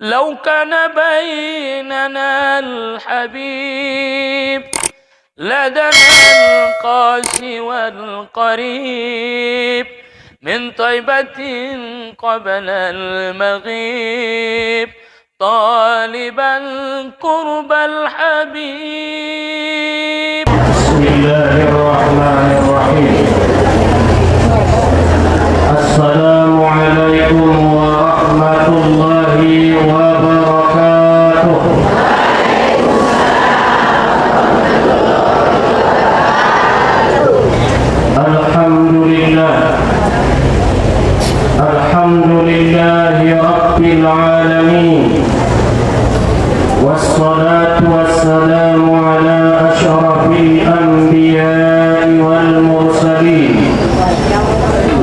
لو كان بيننا الحبيب لدنا القاسي والقريب من طيبة قبل المغيب طالبا قرب الحبيب. بسم الله الرحمن الرحيم. السلام عليكم ورحمة الله وبركاته. الحمد لله رب العالمين، والصلاة والسلام على أشرف الأنبياء والمرسلين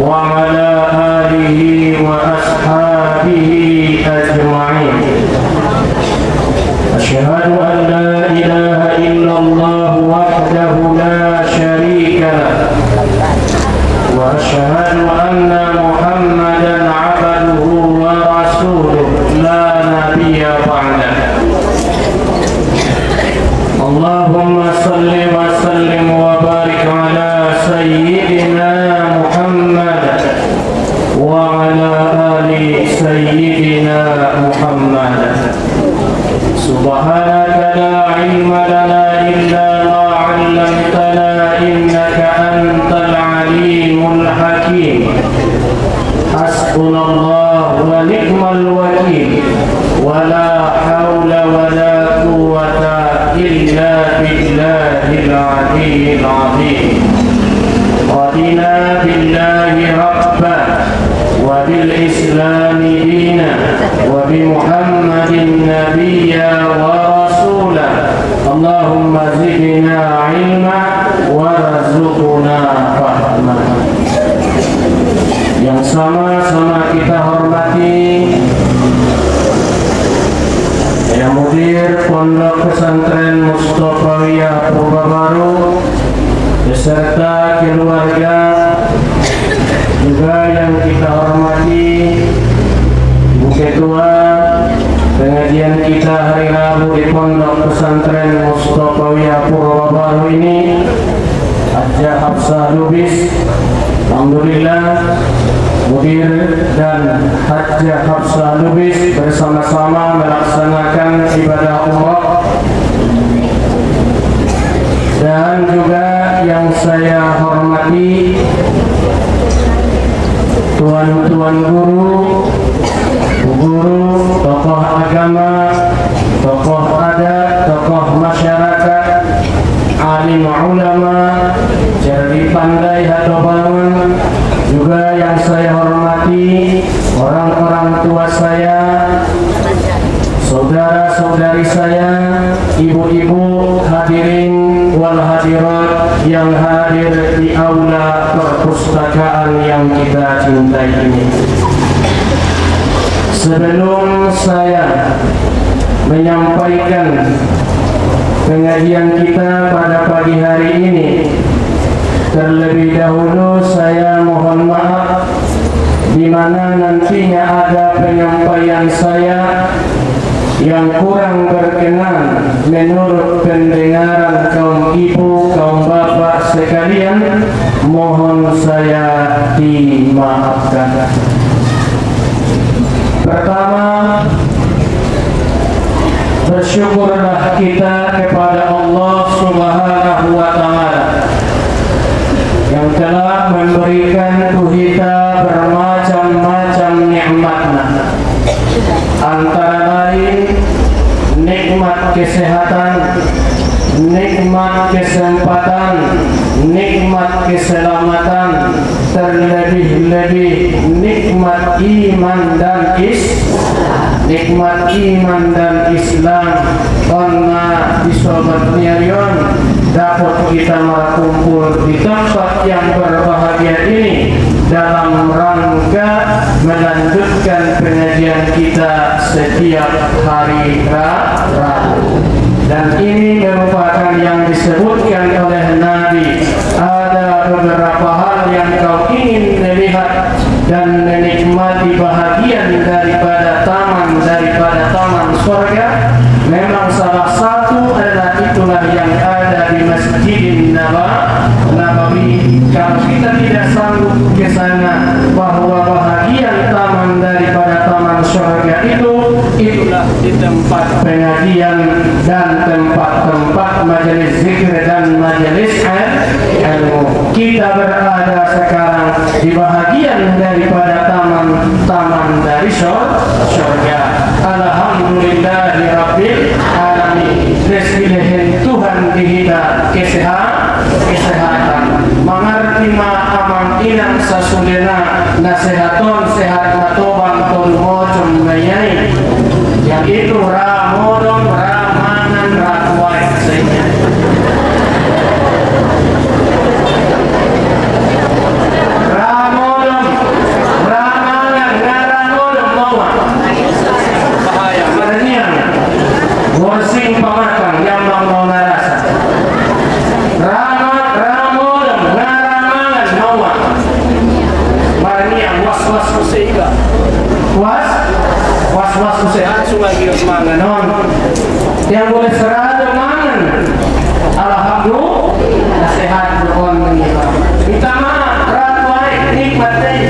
وعلى آله وأصحابه أجمعين. أشهد أن لا إله إلا الله وحده لا شريك له، وأشهد أن محمدا عبده ورسوله لا نبي بعده. اللهم صل وسلم وبارك على سيدنا محمد وعلى آل سيدنا محمد. سبحانك لا علم لنا إلا ما علمتنا إنك أنت العليم الحكيم. حسبنا الله ونعم الوكيل، ولا حول ولا قوة إلا بالله العلي العظيم. رضينا بالله ربا وبالإسلام دينا وبمحمد نبيا ورسولا. اللهم زدنا علما وارزقنا فهما. Yang sama-sama kita hormati Yang Mudir Pondok Pesantren Mustofawiyah Purbabaru beserta keluarga, juga yang kita hormati Ibu Ketua pengajian kita hari Rabu di Pondok Pesantren Mustofawiyah Purbabaru ini, Hajjah Hafsah Lubis. Alhamdulillah, Mudir dan Hajjah Hafsah Lubis bersama-sama melaksanakan ibadah umrah. Dan juga yang saya hormati tuan-tuan guru, tokoh agama, tokoh adat, tokoh masyarakat, alim ulama, cerdik pandai atau bangun, juga yang saya hormati orang-orang tua saya, saudara-saudari saya, ibu-ibu, hadirin wal hadirat yang hadir di aula perpustakaan yang kita cintai ini. Sebelum saya menyampaikan pengajian kita pada pagi hari ini, terlebih dahulu saya mohon maaf di mana nantinya ada penyampaian saya yang kurang berkenan menurut pendengaran kaum ibu, kaum bapak sekalian. Mohon saya dimaafkan. Pertama, bersyukurlah kita kepada Allah Subhanahu wa Ta'ala yang telah memberikan kita bermacam-macam nikmatnya, antara lain nikmat kesehatan, nikmat kesempatan, nikmat keselamatan, terlebih-lebih nikmat iman dan Islam. Karena di sobat Nyarion dapat kita berkumpul di tempat yang berbahagia ini dalam rangka melanjutkan pengajian kita setiap hari Rabu. Dan ini merupakan yang disebutkan oleh Nabi, ada beberapa hal yang kau ingin melihat dan menikmati bahagian daripada taman, daripada surga? Memang salah satu adalah itulah yang ada di Masjidin Nabawi. Kalau kita tidak sanggup ke sana, bahwa bahagian taman daripada taman surga itulah di tempat pengajian dan tempat-tempat majelis zikir dan majelis ilmu. Kita berada sekarang di bahagian daripada taman dari surga. Alhamdulillahirabbil alamin. Bismillahin Tuhan dihida kesehatan. Mengerti aman inang sasudena nasehaton sehat matobang ton mocom mayai. Yang itu ramodon ramanan rakwai saja. Worsing pamatang yang mau narasa ramon ngaramangan mawa marnia was usaiga was usaiga sumagi mangan non yang boleh serada mangan alhamdulillah sehat beron mengiba kita mah ratwai nikmat deh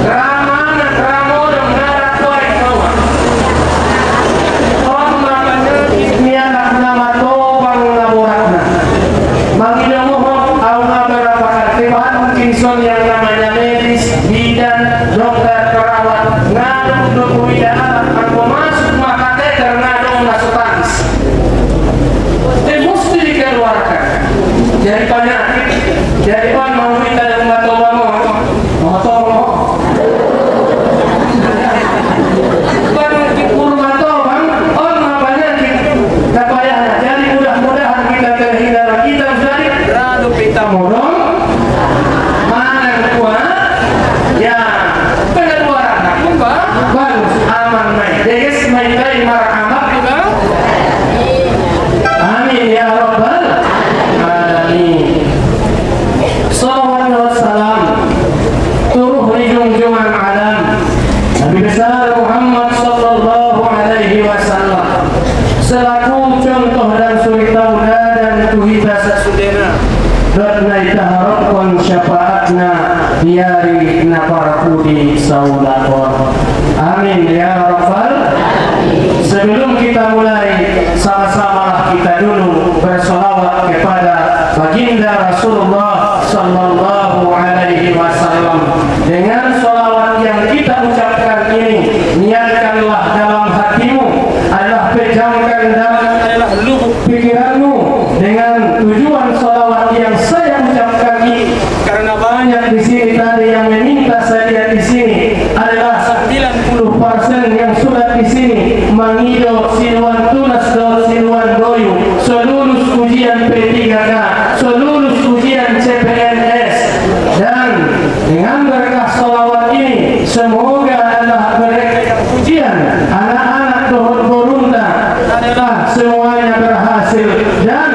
ramangan ramon ngaratwai mawa yang namanya medis, bidan, dokter, perawat, ngadung dokuida, aku masuk maka kateter ngadung masuk tangis. Mesti dikeluarkan. Jadi penyakit, jadi mau kita yang mau tolong. Penyakit kurma tolong, penyakit tak payahnya. Jadi mudah-mudahan kita terhindar kita dari radu kita murung. Bagus, aman main. Deges main dari marhamat juga. Amin ya rabbal alamin. Salawat wa salam turuh di junjungan alam Nabi besar Muhammad sallallahu alaihi wasallam selaku contoh dan suri tauladan tuhida sasudena dan taharapkan syafaatna diari naparapudi saudakor. Amin ya rabbal. Sebelum kita mulai, sama-sama kita dulu bersolawat kepada baginda Rasulullah sallallahu alaihi wasallam. Dengan solawat yang kita ucapkan ini, niatkanlah dalam hatimu, adalah pejamkan dalam lubuk pikiranmu dengan tujuan solawat yang saya ucapkan ini. Karena banyak di sini tadi yang meminta saya di sini adalah 90% yang sudah di sini mengido sinuan tunas dan sinuan goyu, selulus ujian P3K, selulus ujian CPNS, dan dengan berkah salawat ini semoga Allah mereka ujian anak-anak Dohor Borunda adalah semuanya berhasil dan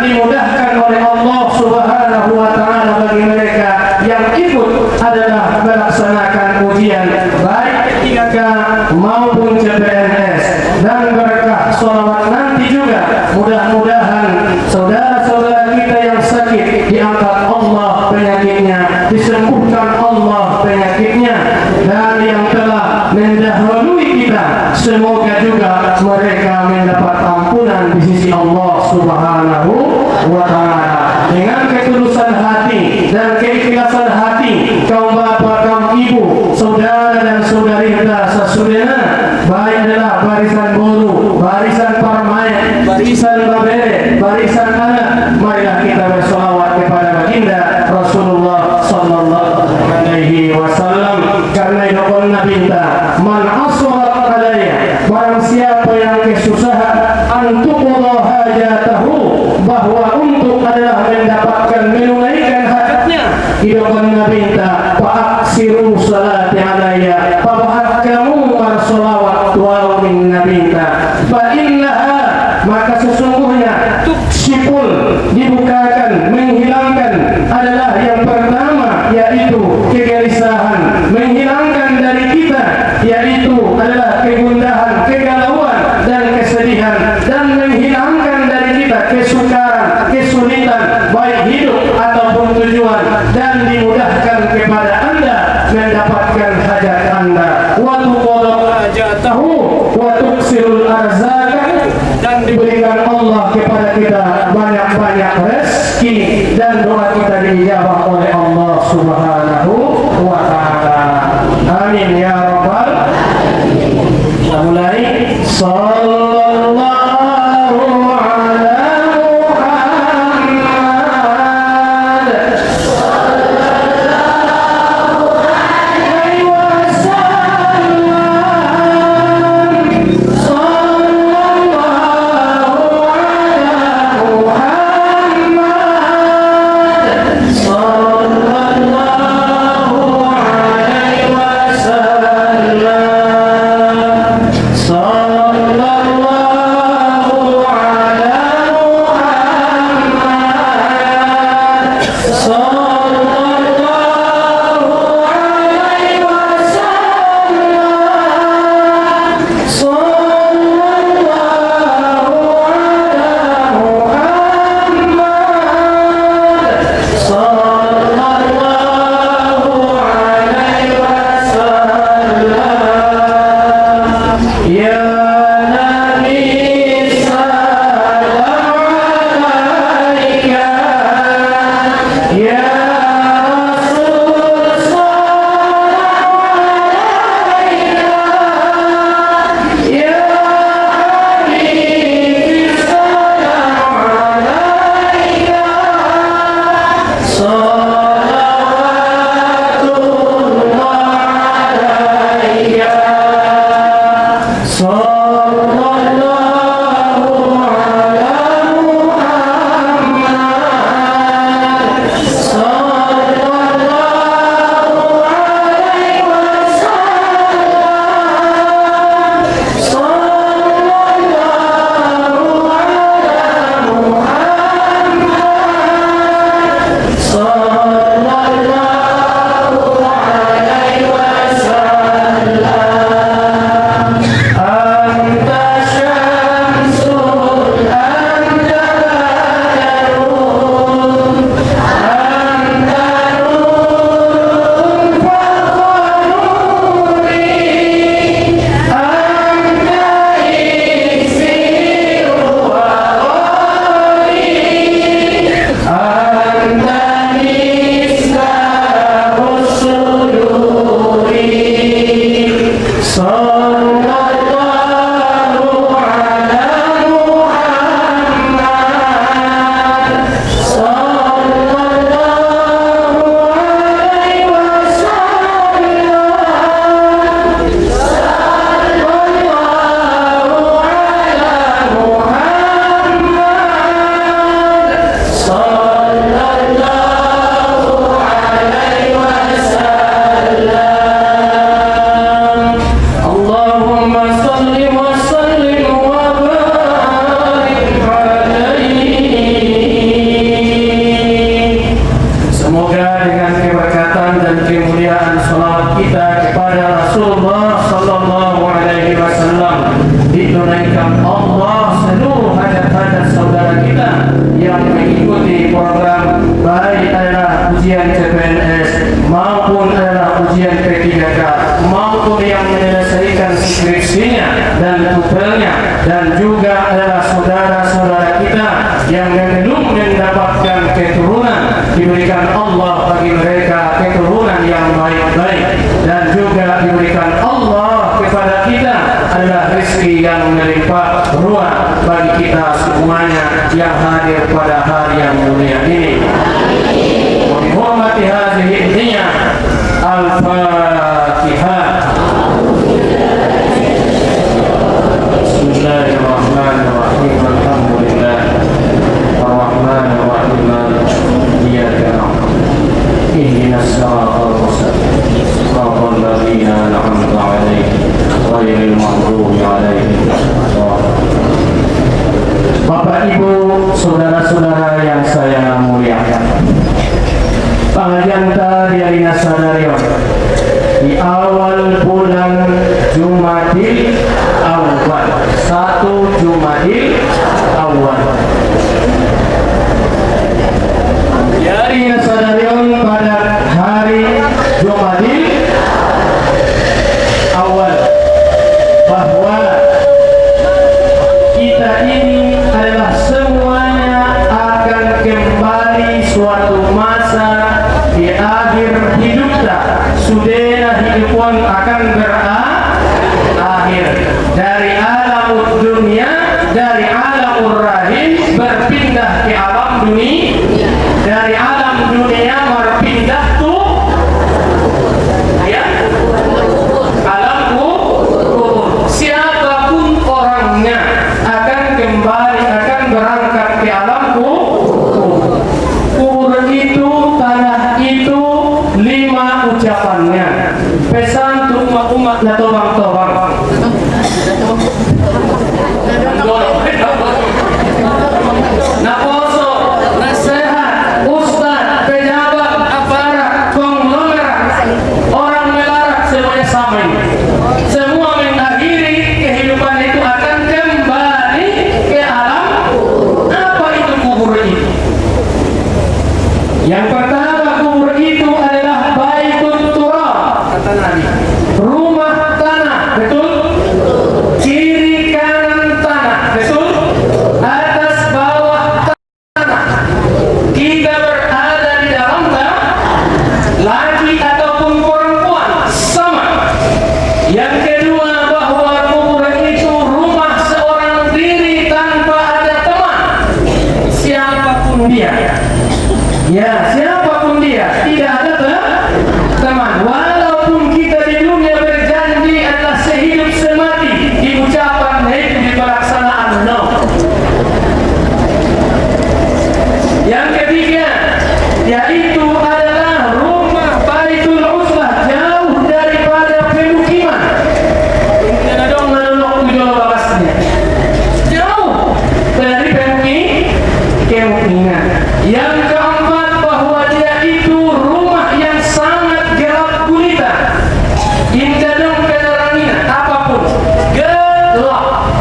dimudahkan oleh Allah Subhanahu wa taala bagi mereka yang ikut adalah melaksanakan ujian baik P3K maupun CPNS, dan berkah sholawat nanti juga mudah-mudahan saudara-saudara kita yang sakit diangkat Allah penyakitnya, disembuhkan Allah penyakitnya, dan yang telah mendahului kita semoga juga mereka mendapat ampunan di sisi Allah Subhanahu wa taala. Dengan ketulusan hati dan keikhlasan hati, kaum bapak, kaum ibu, saudara dan saudari kita sasudena, baik adalah barisan boru, barisan parmain, barisan babere, barisan anak, marilah kita bersolawat kepada baginda Rasulullah sallallahu alaihi wasallam. Karena itu Allah minta, man aswarat alaiya, barang siapa yang kesusahan antuqudha hajatahu, bahwa untuk adalah mendapatkan menunaikan hajatnya, itu Allah minta fa'aksiru salati alaiya, fabahak kamu bersolawat wa min nabita fa innaha, maka sesungguhnya tuksipul, dibukakan, menghilangkan adalah yang pertama yaitu kegelisahan, menghilangkan dari kita yaitu adalah kegundahan, rizqahu wa tuksirul arzaka, dan diberikan Allah kepada kita banyak-banyak rezeki dan doa kita dijawab oleh Allah Subhanahu wa taala. Amin ya rabbal alamin. Kita mulai. Sallallahu ala Muhammad sallallahu alaihi wasallam. Sallallahu ala Muhammad sallallahu alaihi wasallam. Sallallahu ala Muhammad sallallahu alaihi wasallam. Sallallahu ala Muhammad sallallahu alaihi wasallam. Ya Nabi salam alaika, ya Rasul salam alaika, ya Habib salam alaika. Salawatullah alaika. Sallallahu ala Muhammad sallallahu alaihi wasallam. Sallallahu ala Muhammad sallallahu alaihi wasallam. Anta syamsul anta badrun, anta nurun fawqa nuri, anta iksiru wa ghali, anta miftahus suduri. Sallallahu ala Muhammad sallallahu alaihi wasallam. Sallallahu ala Muhammad sallallahu alaihi wasallam. Allahumma salli wa sallim wa barik alaihi. Semoga dengan keberkatan dan kemuliaan salawat kita kepada Rasulullah sallallahu alaihi wasallam ditunaikan Allah seluruh hajat-hajat saudara kita yang mengikuti program, baik adalah ujian CPNS maupun adalah ujian P3K maupun yang menyelesaikan skripsinya dan tutelnya, dan juga adalah saudara-saudara kita yang belum mendapatkan keturunan, diberikan Allah bagi mereka keturunan yang baik-baik, dan juga diberikan Allah kepada kita adalah rezeki yang melimpah ruah bagi kita semuanya yang hadir pada hari yang mulia ini. Menghormati hadhihi dunya. Al-Fatihah. Bismillahirrahmanirrahim. Alhamdulillah. Ar-Rahmanirrahim. Iyyaka na'budu ihdinas siratal mustaqim. Siratal ladzina an'amta 'alaihim ghairil maghdubi 'alaihim waladdallin. Bapak, Ibu, saudara-saudara yang saya muliakan, Pangajanta Dialina Sadarion, di awal bulan Jumadil Awal, 1 Jumadil Awal, Dialina Sadarion pada hari Jumadil Awal, Allah.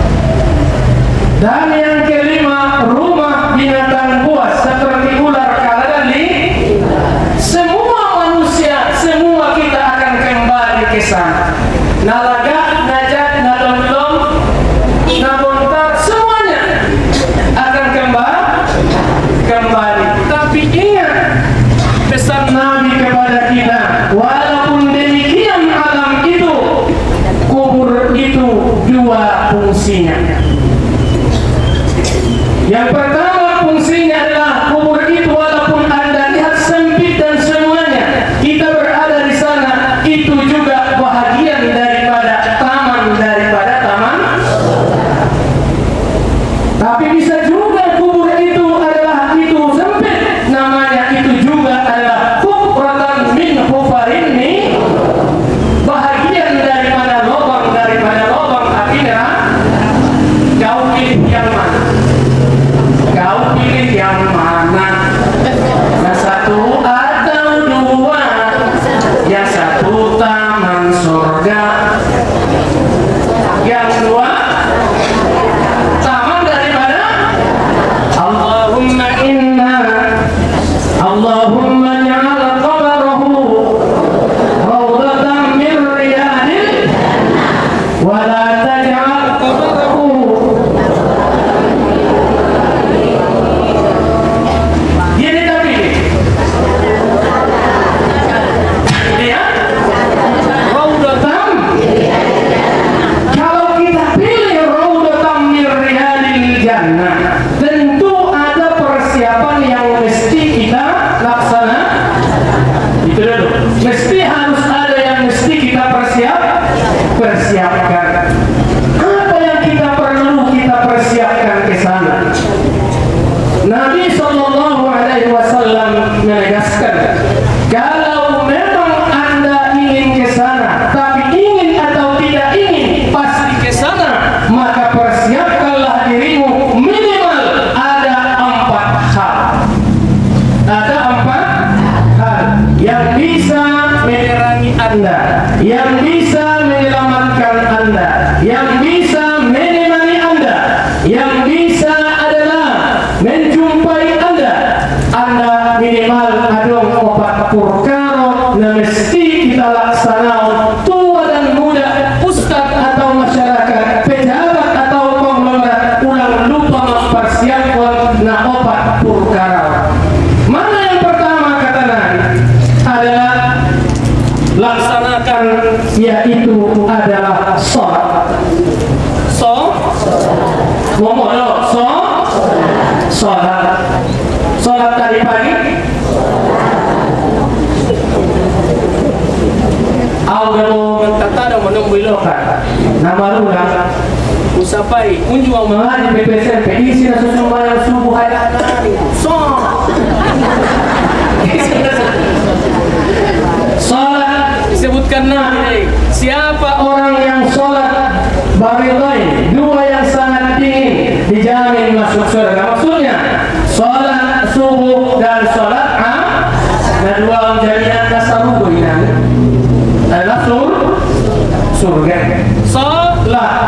Dan yang kelima, rumah binatang buas seperti ular, kala dan semua manusia, semua kita akan kembali ke sana. Nalaga, najat, nadom-dom, nabontar, semuanya akan kembali. Tapi ingat pesan Nabi kepada kita, walaupun demikian alam itu, kubur itu dua fungsinya. Yang pertama fungsinya adalah kubur itu walaupun Anda lihat sempit dan semuanya kita berada di sana, itu juga bahagian daripada taman tapi bisa juga kubur itu adalah itu sempit, namanya itu juga adalah hukratan min hufarin, bahagian daripada lubang akhirat. Kau pilih yang mana? Yang satu atau dua? Yang satu taman surga, yang dua taman daripada Allahumma ja'al qabarahu rawdatan min riyadil wa la taj'al qabarahu. Tentu ada persiapan yang mesti kita laksana. Itu dulu. Mesti harus ada yang mesti kita persiapkan. Apa yang kita perlu kita persiapkan ke sana? Nabi Sallallahu Alaihi Wasallam menegaskan, kalau memang Anda ingin ke sana, tapi ingin atau tidak ingin pasti ke sana, maka persiapkanlah dirimu minimal ada 4 hal. Ada 4 hal yang bisa menerangi Anda, yang bisa menyelamatkan Anda, yang bisa menemani Anda, yang bisa adalah menjumpai Anda. Anda minimal ada 4 perkara yang mesti kita laksanakan, tua dan muda, ustaz atau masyarakat, pejabat atau pengelola, ulang lupa mempersiapkan 4 perkara. Mana yang pertama kata Nabi adalah laksanakan, yaitu adalah sholat. Sholat tadi pagi. Awal mentatado menumbulokan nama rula usapai unjua mahali PPSMP isi na susumbayang subuh hayat sholat disebutkan Nabi, siapa orang yang sholat baridhain, 2 yang sangat tinggi, dijamin masuk surga. Maksudnya sholat subuh dan sholat dan 2 jaminan nasarubu ini adalah surga.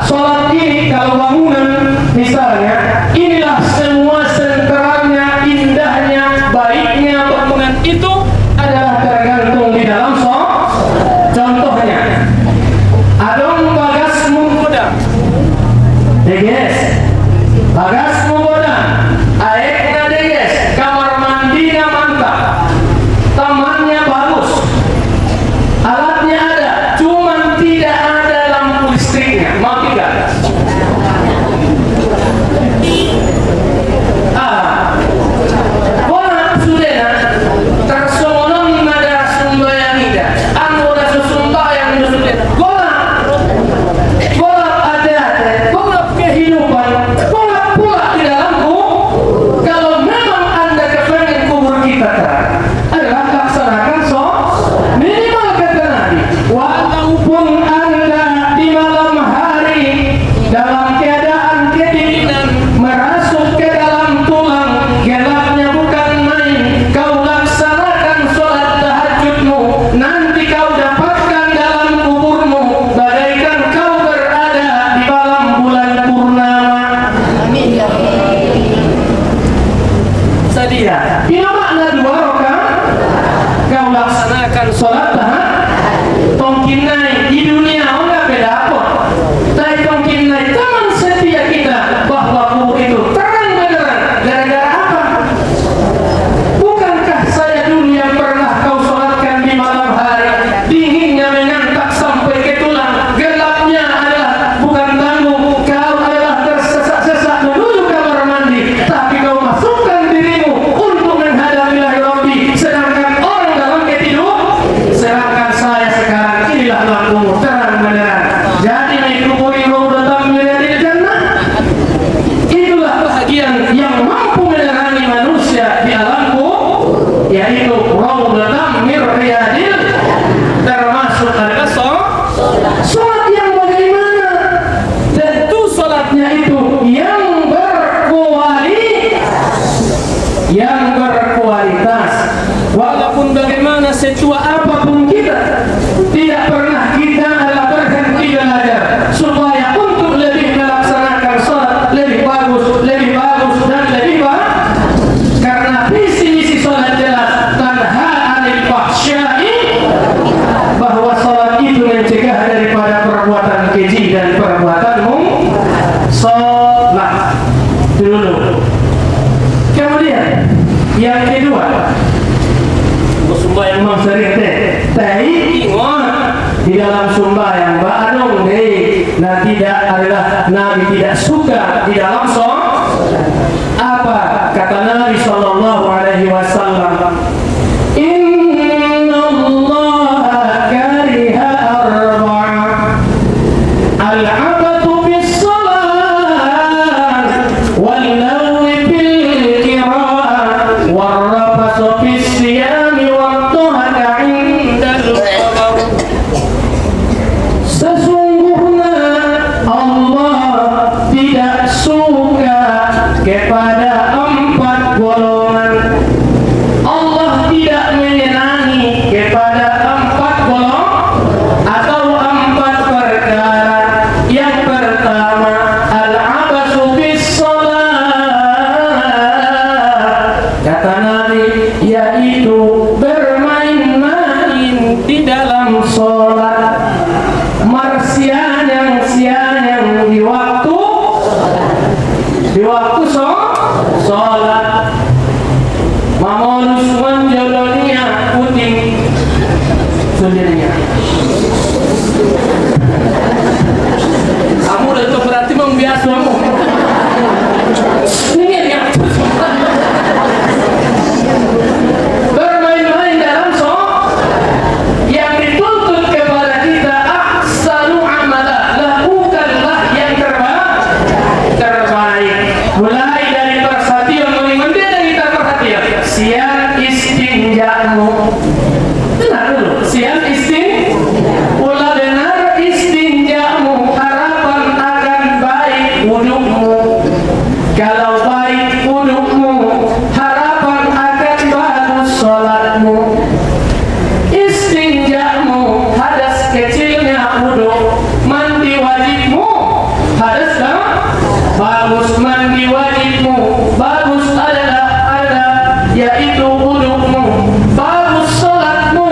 Sholat ini kalau bangunan misalnya, inilah semua senteranya, indahnya, baiknya bangunan itu adalah tergantung di dalam sholat. Contohnya, adong bagas menggoda, deges, bagas menggoda, aekna deges, kamar mandinya mantap, tamannya bagus, alatnya ada, cuman tidak ada lampu listriknya, mau tidak? Golap setua apapun kita, tidak pernah kita berhenti belajar supaya untuk lebih melaksanakan sholat lebih bagus, dan lebih baik. Karena visi misi sholat jelas, tanha anil fahsya'i, bahwa sholat itu mencegah daripada perbuatan keji dan perbuatan sholat dulu. Kemudian yang kedua, sembahyang mau sering tapi ingat di dalam sembahyang barang nah tidak adalah Nabi tidak suka di dalam apa kata Nabi sallallahu alaihi wasallam, inna Allah kariha arba'a al-'abatu bis-salat wal-lawi bil-qira'ah war-rafasu bis-siyam. Sesungguhnya Allah tidak suka kepada 4 golongan. Allah tidak menyenangi kepada 4 golongan atau 4 perkara. Yang pertama, al-'abasu bis-shalah, kata Nabi, yaitu bermain-main di dalam sholat, marsianyang-sianyang di waktu sholat, mamolus menjolonia puting sendirinya. Kamu udah itu berarti membias kamu. Ini yang bermain-main dalam yang dituntut kepada kita ahsanu amala, lakukanlah yang terbaik. Mulai dari perhatian meninggalkan kita perhatian. Siang istinjamu. Benar dulu. Siang ulah benar istinjamu. Harapan akan baik wudukmu. Kalau baik wudukmu, harapan akan bagus sholatmu. Istinjamu, hadas kecilnya wuduk. Mandi wajibmu, hadas bagus. Mandi wajibmu bagus ada yaitu wudukmu. Bagus sholatmu,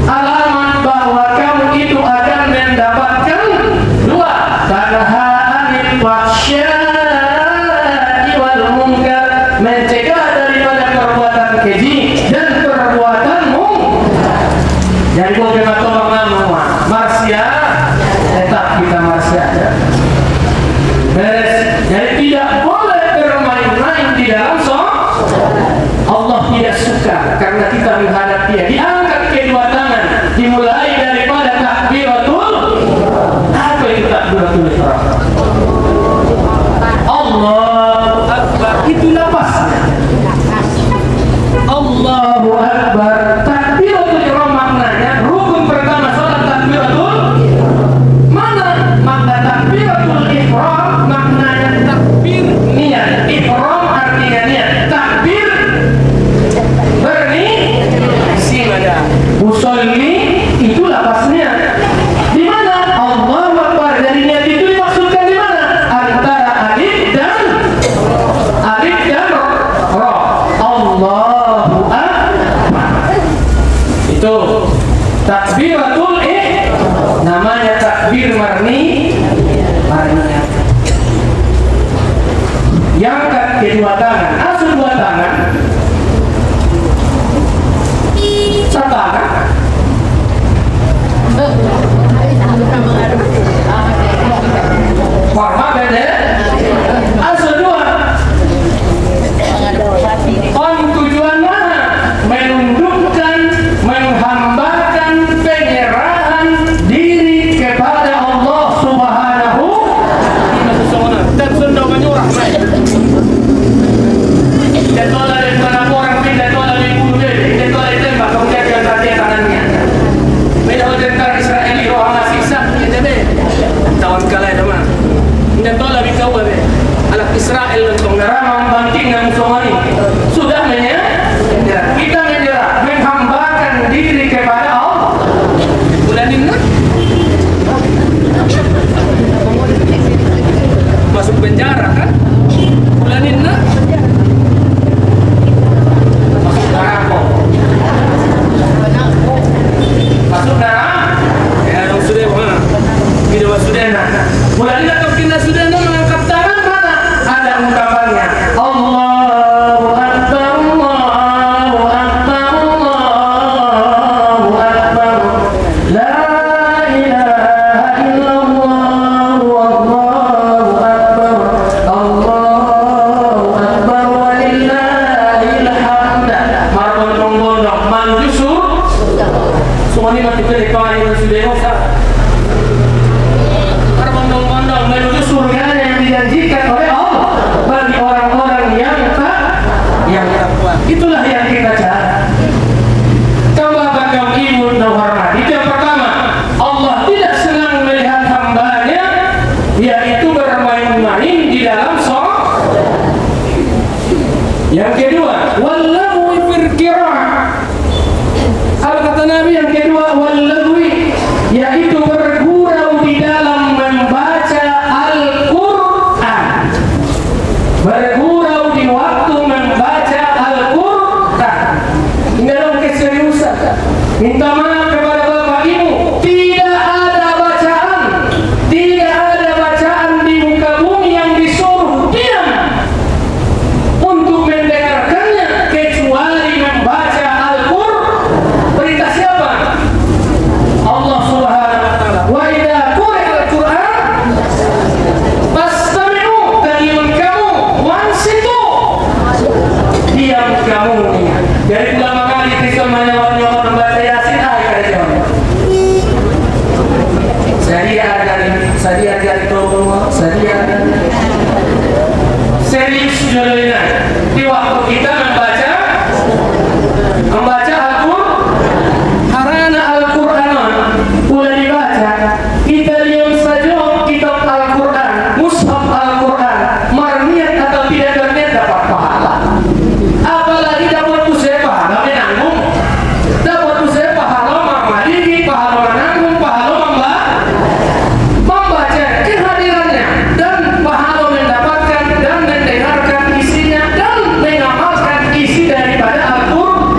alamat bahwa kamu itu akan mendapatkan 2, tanha anil fahsya'i wal munkar, mencegah daripada perbuatan keji dan perbuatan munkar. Jadi kalau kita tolong nama maksiat, tetap kita maksiat ya. Beres. Jadi tidak boleh bermain-main di dalam sholat. Allah tidak suka karena kita menghadap Dia. Diangkat kedua tangan, dimulai daripada takbiratul. Apa itu takbiratul ihram? Allahu Akbar, itu lapasnya. Allahu Akbar. Takbiratul ihram maknanya rukun pertama salat takbiratul. Mana makna takbiratul ihram? Maknanya takbir niat. Ihram artinya niat. Takbir berniat. Usolli itu lapasnya. Di mana Allahu Akbar dari niat itu dimaksudkan di mana? Antara alif dan ra. Allahu Akbar. Itu takbiratul namanya takbir marniyat. Yang angkat kedua tangan, asuh 2 tangan, tangan. Forma beda. Asuh 2. Tujuannya menundukkan, menghambakan, penyerahan diri kepada Allah Subhanahu wa Ta'ala. Dan tolak daripada orang pindah tolak dari bunuh dia, dan tolak ditembak, kemudian dia berhati tangannya. Beda tentara Israel roh masih sah, ya deh. Tawan kala teman. Dan tolak dikau be. Alat Israel untuk ngeramang banting musuh ini. Sudah menyerah. Kita menyerah, menghambakan diri kepada penjara kan? Bulaninna masuk neraka. Masuk neraka. Ya dong sudah mana? Video sudah nak. Bulaninna kepindah sudah mengangkat tangan mana? Ada ungkapannya. Allahu Akbar, Allahu Akbar, Allahu Akbar. La ilaha illallah, Allahu Akbar, Allahu Akbar, walillahil hamd. Marbondong-bondong manjusu. Semua ini mati pilih kawan yang sudah dosa. Marbondong-bondong menuju surga yang dijanjikan oleh Allah bagi orang-orang yang takwa. Itulah yang kita cari. Coba bagaimana ibu dan hormat. Itu yang pertama. Allah tidak senang melihat hambanya yaitu bermain-main di dalam sholat. Yang kedua, wallahu fil qiraah. Apa kata Nabi yang kedua? Wallahu yaitu bergurau di dalam membaca Al-Quran. Bergurau di waktu membaca Al-Quran. Ini dalam keseriusan. Minta maaf kepada bapak ibu. Tidak ada bacaan. Tidak ada bacaan di muka bumi yang disuruh diam untuk mendengarkannya kecuali membaca Al-Quran. Perintah siapa? Allah Subhanahu wa taala. Wa idza quri'a al-Qur'an fastami'u, diam kamu, wansitu. Diam kamu. Dari ulama kali Kristen menyewa membaca Yasin ayat jawab. Saya dari kelompok, saya serius judulnya. Di waktu kita membaca Al-Quran, karena Al-Quran udah dibaca, kita diam saja kitab Al-Quran, mushaf Al-Quran, marniat atau tidak berniat dapat pahala. Apalagi dapat usaha pahala menanggung, dapat usaha pahala mengaliri, pahala menanggung, pahala membaca kehadirannya dan pahala mendapatkan dan mendengarkan isinya dan mengamalkan isi daripada Al-Quran.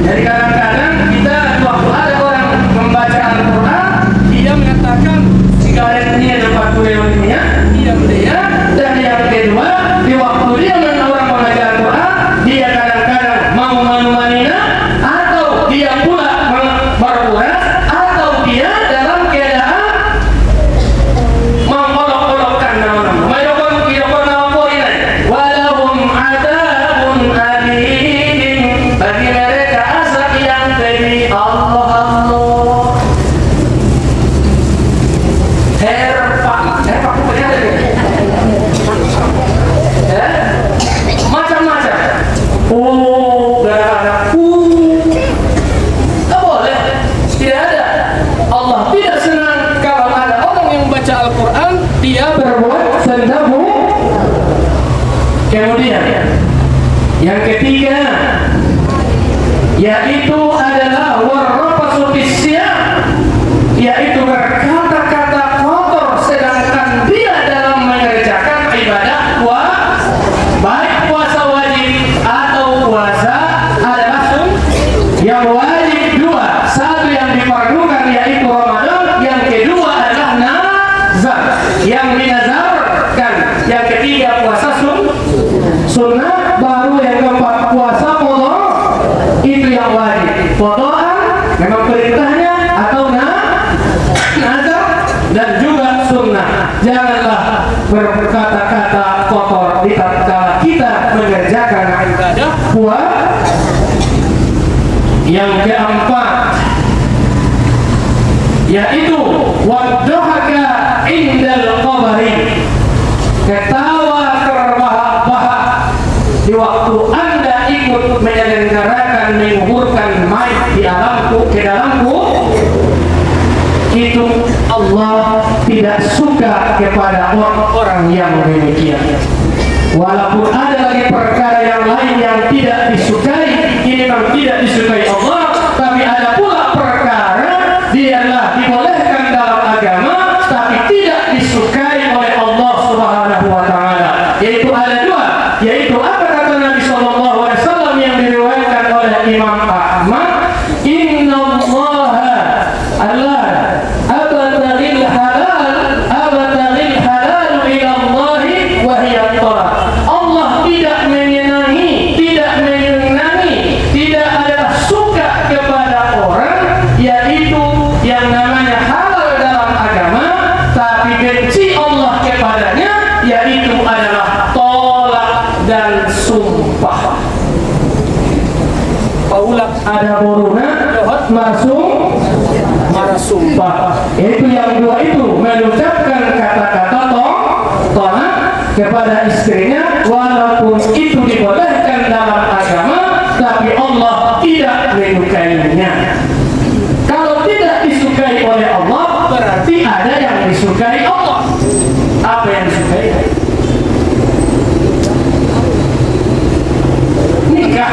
Jadi kadang-kadang kita waktu ada orang membaca Al-Quran, dia mengatakan sigaretnya dapat kuliahnya, diam dia. Dan yang kedua, di waktu dia orang membaca Al-Quran, dia kadang-kadang mau manu-manina, atau dia pula beruras, atau dia dalam keadaan mengolok-olokkan nama-nama. Mayroon nama poin. Walahum adabun alim, bagi mereka azab yang pedih. Allah. Herpak punya ada nih. Macam-macam. Gara-gara tak boleh. Tidak ada. Allah tidak senang kalau ada orang yang membaca Al-Quran dia berbuat sendamu. Kemudian yang ketiga yaitu adalah warrafasu fisya, yaitu berkata-kata kotor sedangkan dia dalam mengerjakan ibadah baik puasa wajib atau puasa adalah yang wajib dua, satu yang diperlukan yaitu Ramadan, yang kedua adalah nazar yang dinazarkan, yang ketiga puasa sunnah, baru yang keempat puasa qadha, itu yang wajib. Qadhaan memang perintahnya atau nazar dan juga sunnah. Janganlah berkata-kata kotor di tatkala kita mengerjakan ibadah puasa. Yang keempat yaitu wadhaka indal qabri, ketawa terbahak-bahak di waktu Anda ikut menyelenggarakan menguburkan mayat di dalamku, itu Allah tidak suka kepada orang-orang yang demikian. Walaupun ada lagi perkara yang lain yang tidak disukai, ini memang tidak disukai Allah, tapi ada pula perkara dialah dibolehkan dalam agama, tapi tidak disukai oleh Allah ada boruna, marasumpah. Yaitu yang dua itu mengucapkan kata-kata to'ah kepada istrinya, walaupun itu dibolehkan dalam agama, tapi Allah tidak menyukainya. Kalau tidak disukai oleh Allah, berarti ada yang disukai Allah. Apa yang disukai? Nikah.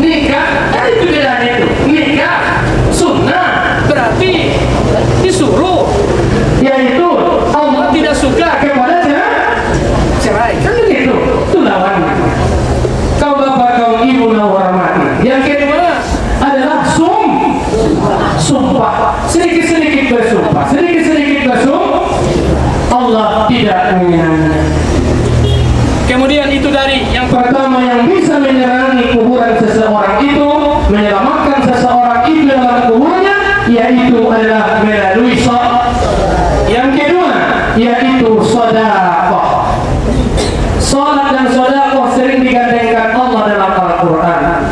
Nikah, kan itu bedanya itu. Nikah sunnah, berarti disuruh. Yaitu Allah tidak suka kepada cerai. Kan begitu. Itu lawannya. Kau bapak, kau ibu hormati. Yang kedua adalah sumpah. Sedikit-sedikit bersumpah. Allah tidak menyenanginya. Kemudian itu dari yang pertama yang bisa menyerang kuburan seseorang itu, menyelamatkan seseorang itu dalam kuburnya, yaitu adalah melalui salat. Yang kedua yaitu sedekah. Salat dan sedekah sering digandengkan Allah dalam Al-Quran,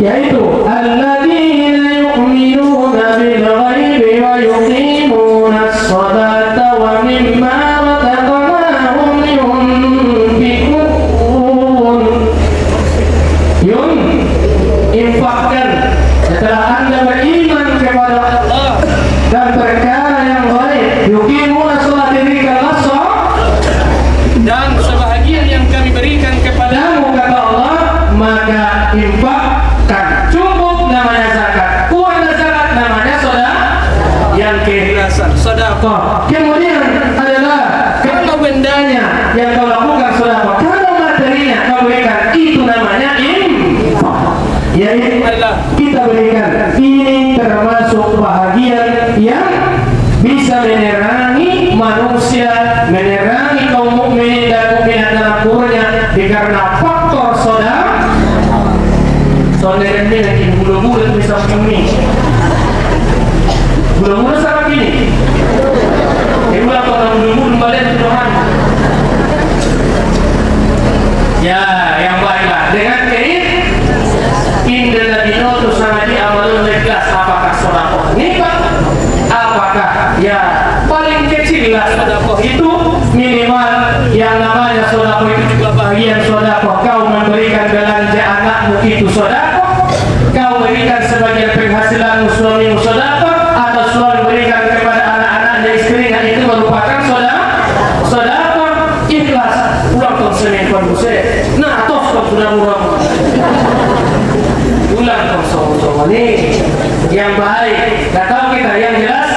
yaitu alladzina yu'minuna bil ghaibi wa yuqimuna as-salata wa mimma razaqnahum infakkan. Setelah Anda beriman kepada Allah dan perkara yang baik, yuqimuna shalat, dirikanlah shalat, dan sebahagian yang kami berikan kepadamu, kata Allah, maka infakkan. Cukup namanya zakat, kurang zakat namanya sedekah. Yang keikhlasan, sedekah. Kemudian adalah kalau bendanya yang kau lakukan sedekah, kalau materinya kau berikan, itu namanya infak. Yaitu adalah kita berikan. Ini termasuk bahagian yang bisa menerangi manusia, menerangi kaum mukminin dan mukminat dalam kuburnya, karena faktor sedekah. Saudara ini lagi bulu-bulu bisa begini. Bulu-bulu sama gini. Ibu lakukan bulu-bulu balik Tuhan. Ya, yang baiklah dengan Indra binotu sama di amalun legas. Apakah sedekah nikah? Apakah ya paling kecil lah sedekah itu, minimal yang namanya sedekah itu juga bagian sedekah. Kau memberikan belanja anakmu itu sedekah. Kau berikan sebagian penghasilanmu suamimu sedekah, atau suami berikan kepada anak-anaknya istrinya, itu merupakan sedekah. Ikhlas pulang ke Senin kondusif. Nah, toh kau sudah murah. Ulang dong sama-sama nih yang baik. Gak tahu kita yang jelas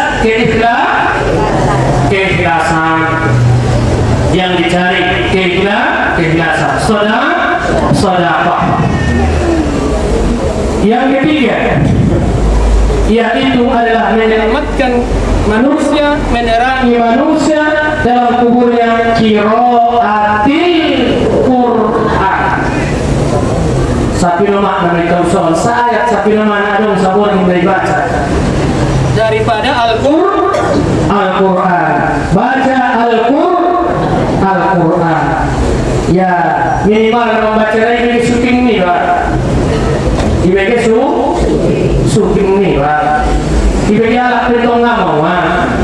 keikhlasan yang dicari, keikhlasan. Sedekah. Yang ketiga yaitu adalah menyelamatkan manusia, menerangi manusia dalam kuburnya, qiraatil Quran. Sapi lemak mereka usul sayat sapi lemak adong sabor yang dibaca daripada Al-Quran. Baca Al-Quran. Ya minimal membaca lagi syuting ni pak. Ibege syuting ni pak. Ibege alat perintah ngamau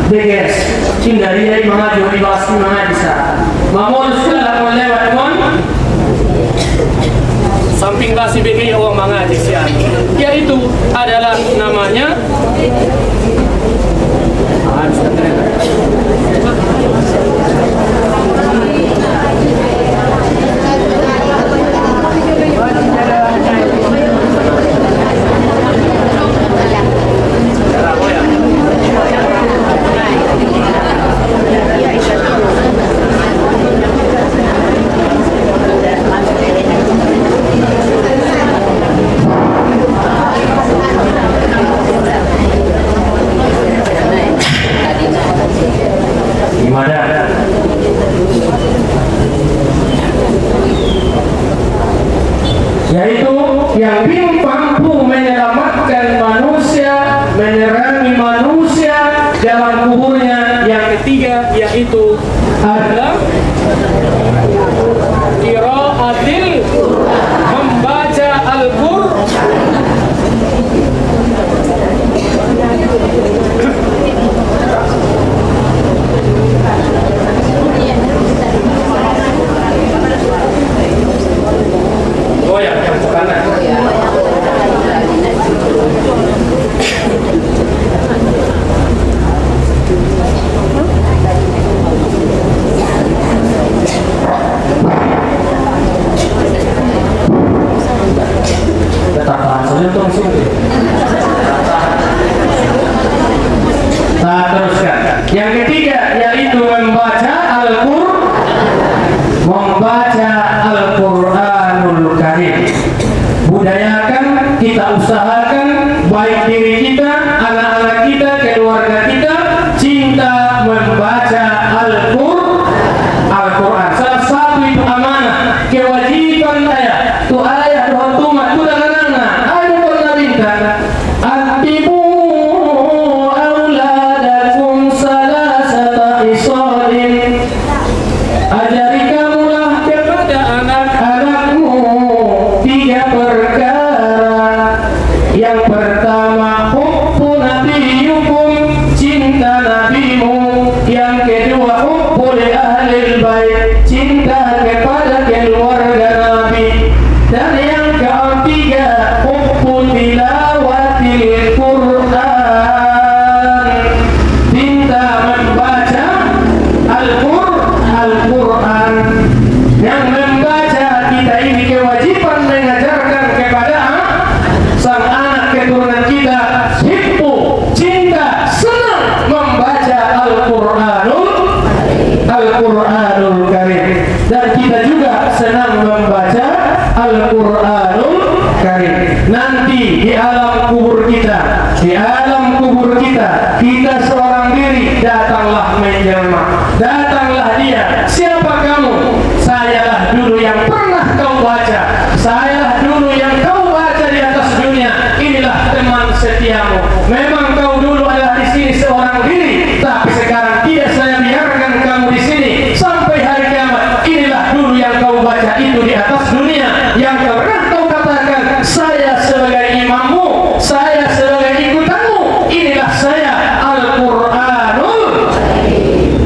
deges hindari dari mengaju ibas bisa. Mamul sudah lewat mon. Samping kasih bagi orang mengaji sian, yaitu adalah namanya yaitu yang mampu menyelamatkan manusia, menerangi manusia dalam kuburnya. Yang ketiga yaitu adalah qiraatil, membaca Al-Quran. membaca Al-Quran. Salah satu itu amanah, kewajiban ayah. Tu ayah doa tumat tu dengan ada pernah bintang. Atibu auladakum salasata isalin. Ajari kamulah kepada anak-anakmu 3 perkara. Yang pertama, hubbu nabiyukum, cinta nabimu. Yang kedua, hubbu li ahlil bait, cinta kepada keluarga Nabi. Dan yang ketiga, hubbu tilawatil Quran, cinta membaca Al-Quran. Yang membaca kita ini kewajiban mengajarkan kepada sang anak keturunan kita, hibbu, cinta, senang membaca Al-Quranul Karim. Dan kita juga senang membaca Al-Quranul Karim. Nanti di alam kubur kita, kita seorang diri, datanglah menjelma. Datanglah dia. Siapa kamu? Sayalah dulu yang pernah kau baca. Sayalah dulu yang kau baca di atas dunia. Inilah teman setiamu. Memang kau dulu adalah di sini seorang diri, tapi sekarang tidak saya biarkan kamu di sini sampai hari kiamat. Inilah dulu yang kau baca itu di atas dunia, yang pernah kau katakan, saya sebagai imammu, saya sebagai ikutanmu. Inilah saya,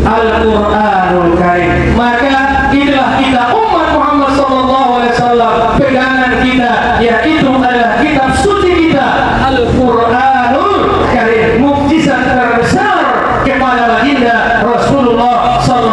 Al-Quranul Karim. Maka inilah kita umat Muhammad SAW. Pegangan kita yaitu adalah kitab suci kita, Al-Quranul Karim. Mukjizat terbesar kepada baginda Rasulullah SAW.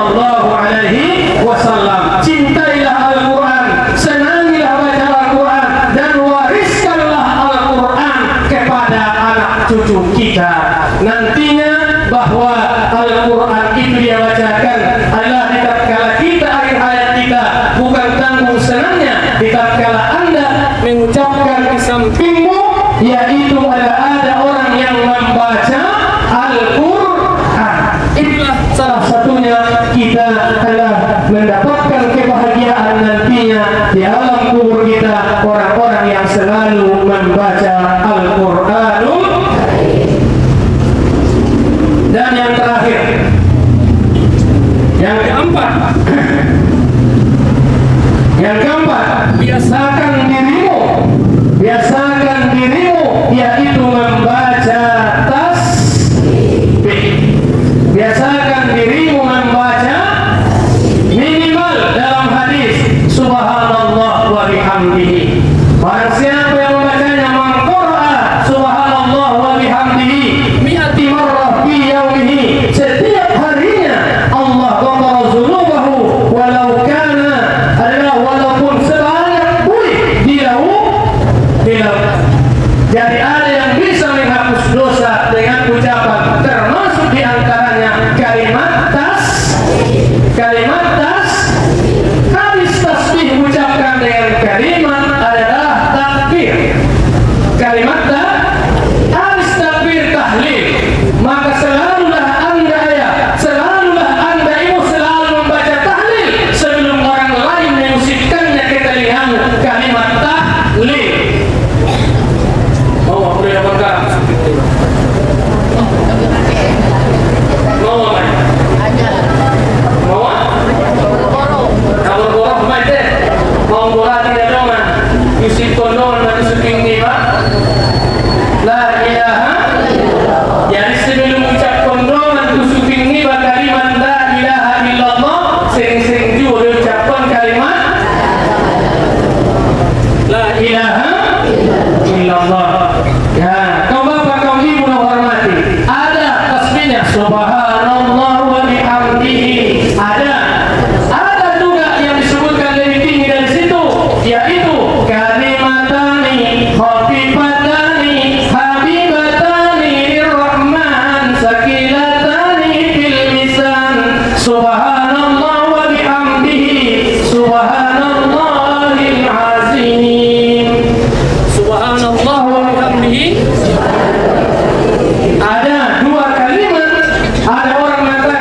Cintailah Al-Quran, senangilah baca Al-Quran, dan wariskanlah Al-Quran kepada anak cucu kita. Nantinya bahwa Al-Quran itu dia bacakan adalah di tatkala kita akhir hayat kita, bukan tanggung senangnya di tatkala Anda mengucapkan di sampingmu, yaitu ada orang yang membaca Al-Quran. Itulah salah satunya kita adalah mendapatkan kebahagiaan nantinya di alam kubur kita, orang-orang yang selalu membaca Al-Quranul. Dan yang terakhir, yang keempat, biasakan dirimu yaitu membaca tasbih. Biasakan dirimu membaca minimal dalam hadis subhanallah wa bihamdihi. Barang siapa yang membacanya, man qara'a subhanallah wa bihamdihi mi'ati marrah fi yaumihi, setiap harinya Allah ghafara dzunubahu walau kana, adalah walaupun sebanyak buih di laut. Jadi ada yang bisa menghapus dosa dengan ucapan, termasuk di antaranya kalimat hadis tasbih ucapkan dengan kalimat adalah takbir. Kalimat hadis takbir tahlil. Maka selalulah anda ibu selalu membaca tahlil sebelum orang lain mengusikkannya ke telingamu. Kalimat tahlil. Oh, boleh apakah? Mau apa? Mau apa? Kalau bola pemain deh, mau bola tidak dong, isi konon dan syuting ni pak. La ilaha. Jadi sebelum ucap kondoman tu syuting ni pak, kalimat la ilaha illallah, sering-sering juga ucapkan kalimat la ilaha illallah. Ya, kaum bapak, kaum ibu yang hormati, ada tasbihnya subhanallah wa bihamdihi. Ada juga yang disebutkan lebih tinggi dari situ, yaitu kalimatani khafifatani habibatani lirrahman sakilatani fil lisan subhanallah wa bihamdihi subhanallahil azim. Subhanallah wa bihamdihi. Ada dua kalimat. Ada orang mengatakan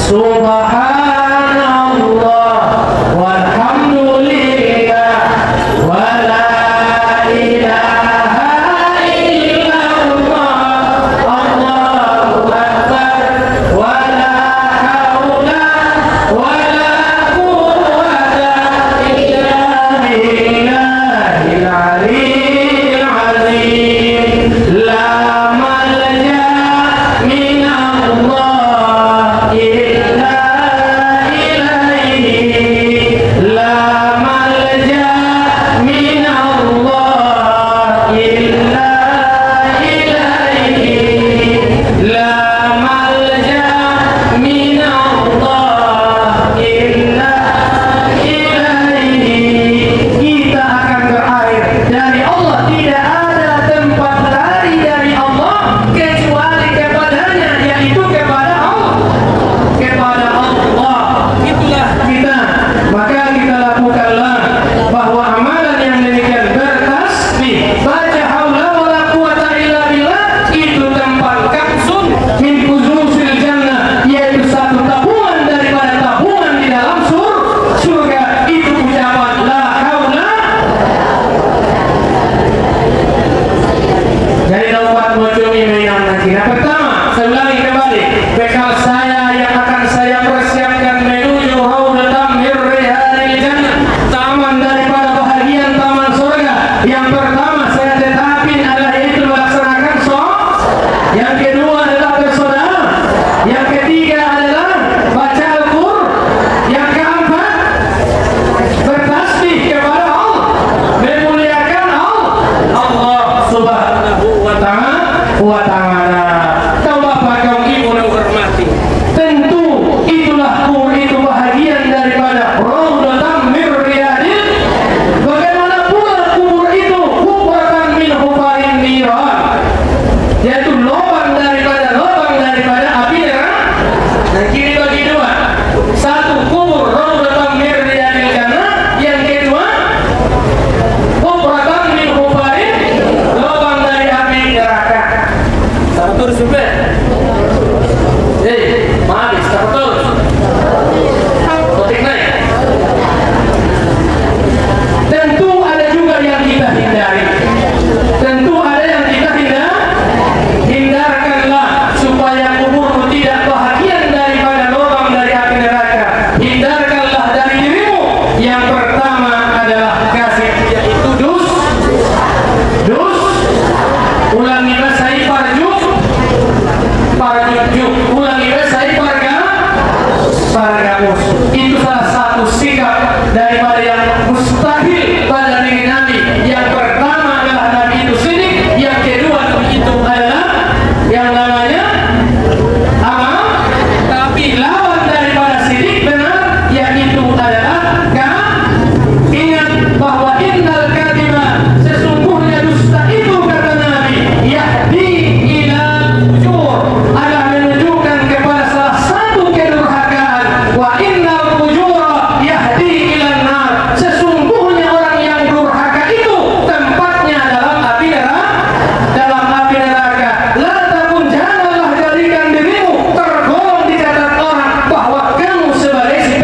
Subhanallah walhamdulillah wa la ilaha illallah Allahu akbar wa la haula wa la quwwata illa billahil aliyyil azim. La malja minallah illa ilaihi, la malja minallah illa ilaihi, la malja minallah illa ilaihi. Kita akan berakhir dari Allah, tidak ada tempat lari dari Allah kecuali kepadanya, yaitu kepada Allah, kepada Allah. Itulah kita, maka kita lakukanlah bahwa amalan yang demikian bertasbih, baca haula wala quwata illa billah, itu tempat kapsun min kuzusil jannah, yaitu satu tabungan daripada tabungan di dalam surga. Itu ucapan la haula. Jadi tempat mencuri minum nanti. Yang pertama, saya ulangi kembali, bekal saya yang akan saya persiapkan menuju Raudhatam min riyadil jannah, taman daripada bahagian taman surga. Yang pertama saya tetapin adalah itu melaksanakan sholat. Yang kedua adalah bersaudara. Yang ketiga adalah baca Al-Qur'an. Yang keempat bertasbih kepada Allah, memuliakan Allah Subhanahu wa ta'ala. Kau bapak, kau ibu yang hormati, tentu itulah itu bahagian daripada Raudhatam min riyadil. Bagaimana pula kubur itu hubratan min hufarin niran, yaitu lubang daripada api neraka. Dan kini bagi dua, satu kubur Raudhatam min riyadil jannah, yang kedua hubratan min hufarin, lubang dari api neraka. Betul sudah. Mari kita betul. Ketik naik. Tentu ada juga yang kita hindari. Tentu ada yang kita hindarkanlah supaya kuburmu tidak bahagian daripada lubang dari api neraka. Hindarkanlah dari dirimu. Yang pertama adalah kasih, yaitu dus. Ulangi bahasa parjuk. Ulangi bahasa pargamus. Itu salah satu sikap daripada yang mustahil pada diri Nabi. Yang pertama adalah Nabi itu sidik. Yang kedua itu adalah yang namanya amal. Tapi lawan daripada sidik benar, yaitu adalah ingat bahwa innal kadhiba, sesungguhnya dusta itu kata Nabi, yahdi ila fujur, adalah menunjukkan kepada salah satu kedurhakaan. Wa innal fujura yahdi ila nar, sesungguhnya orang yang durhaka itu tempatnya dalam api neraka. La takun, janganlah jadikan dirimu tergolong dicatat orang bahwa kamu sebagai si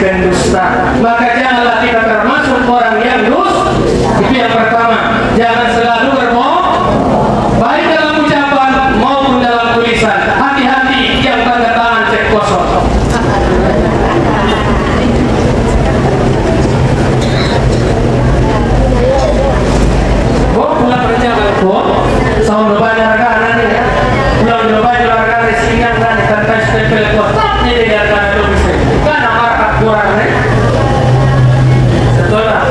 pendusta. Maka janganlah kita termasuk orang yang dusta. Itu yang pertama. Jangan selalu berbohong, baik dalam ucapan maupun dalam tulisan. Hati-hati yang tanda tangan cek kosong. Pulang kerja kalau sama lepas harga nanti ya. Pulang lepas harga resingan nanti tanpa stempel kotak jadi harga itu bisa. Kan market kurang nih. Setelah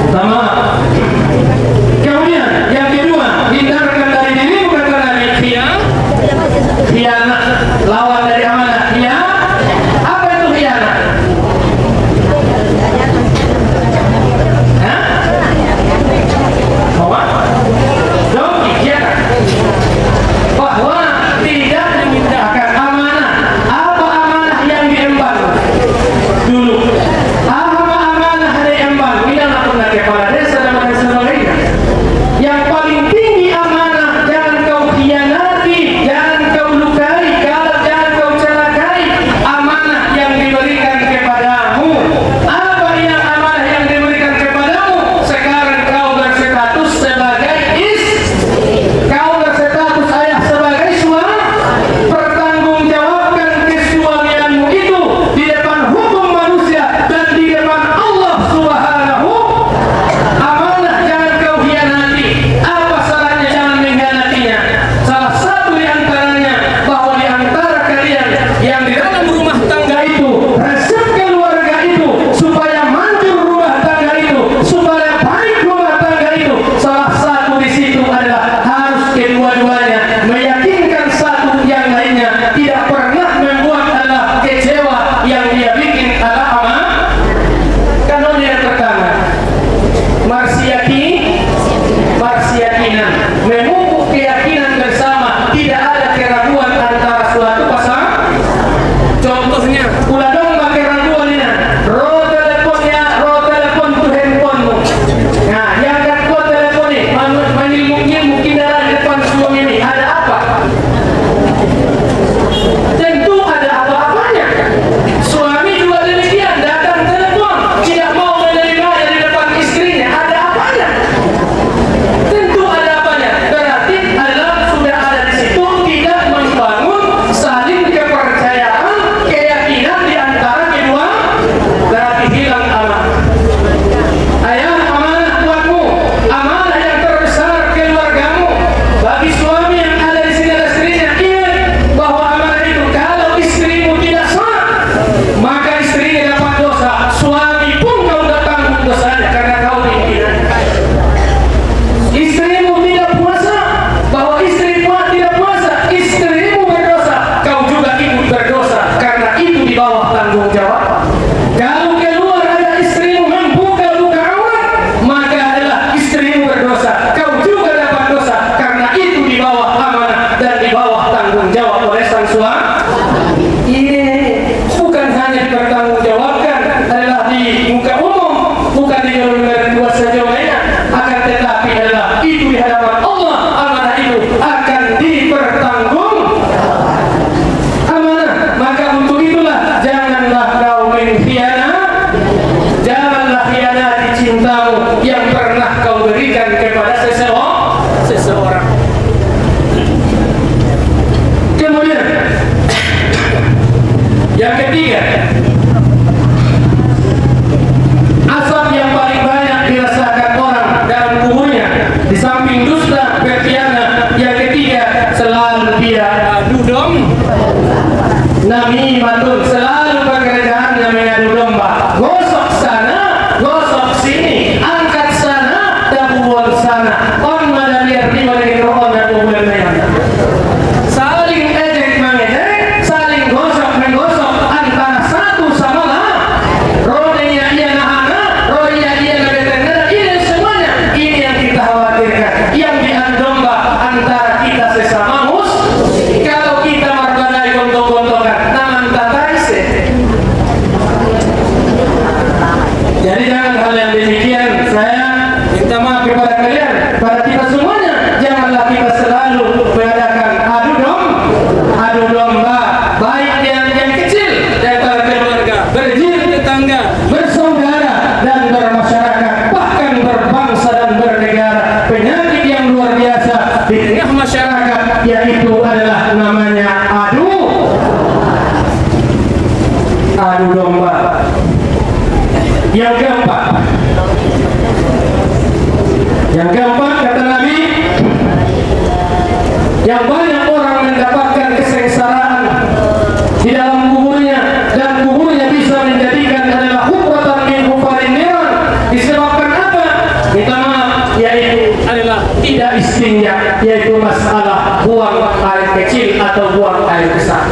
pertama. Kemudian yang kedua, hindarkan dari dirimu kata Nabi khianat, lawan dari amanah. Apa itu khianat? Bahwa tidak memindahkan amanah. Apa amanah yang diemban dulu? Apa amanah yang diemban? Tidak pernah kepala desa dan sebagainya. Yang paling tinggi amanah, jangan kau khianati, jangan Yang ketiga, asap yang paling banyak dirasakan orang dalam kuburnya di samping dusta, berkhianat. Yang ketiga, selalu dia adu domba. Namimatun, selalu pekerjaannya mengadu domba. Gosok sana, gosok sini, angkat sana, dan buang sana. On madalir di balik rohon dan buang mayat. Saling ejek mengejek, saling gosok menggosok antara satu sama lain. Rodanya ia nahana, rodanya ia nabetengana. Ini semuanya, ini yang kita khawatirkan. Yang diadu domba antara kita sesama mus. Kalau kita marbadai gontok-gontokan, naman tataise. Jadi jangan hal yang demikian. Saya minta maaf kepada kalian, pada kita semuanya. Janganlah kita selalu mengadakan adu domba, baik yang kecil daripada keluarga, berjilid tetangga, bersaudara dan bermasyarakat, bahkan berbangsa dan bernegara. Penyakit yang luar biasa di tengah masyarakat, yaitu adalah namanya adu domba. Yang keempat kata Nabi, yang banyak orang mendapatkan kesengsaraan di dalam kuburnya, dan kuburnya bisa menjadikan adalah hufratan min hufarin niran. Disebabkan apa? Minta maaf, yaitu adalah tidak istinja, yaitu masalah buang air kecil atau buang air besar.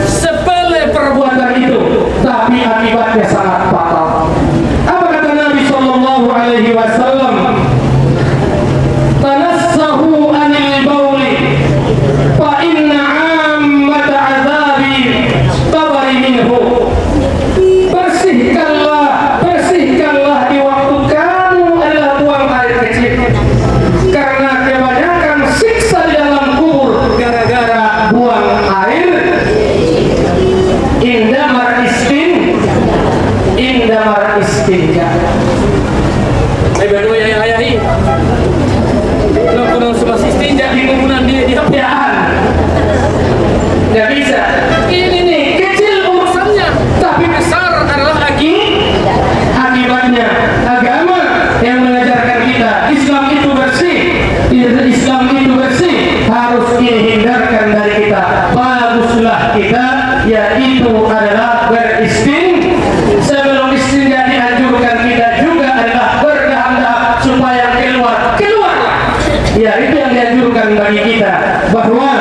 Sepele perbuatan itu, tapi akibatnya sangat fatal. Apa kata Nabi Sallallahu Alaihi Wasallam? Tanassahu anil bauli, fa inna ammata azabi tabari minhu. Bersihkanlah di waktu kamu adalah buang air kecil, karena kebanyakan siksa di dalam kubur gara-gara buang air. Indamar istinja. Berdua ayahi. Kalau sebab istinja di kuburan dia dihapian. Tidak bisa. Ini nih kecil urusannya, tapi besar adalah akibatnya. Agama yang mengajarkan kita Islam itu bersih. Islam itu bersih, harus dihindarkan dari kita. Baguslah kita, yaitu adalah beristinja. Sebelum istinja dianjurkan kita juga adalah berkehendak supaya keluarlah. Ya, itu yang dianjurkan bagi kita, bahwa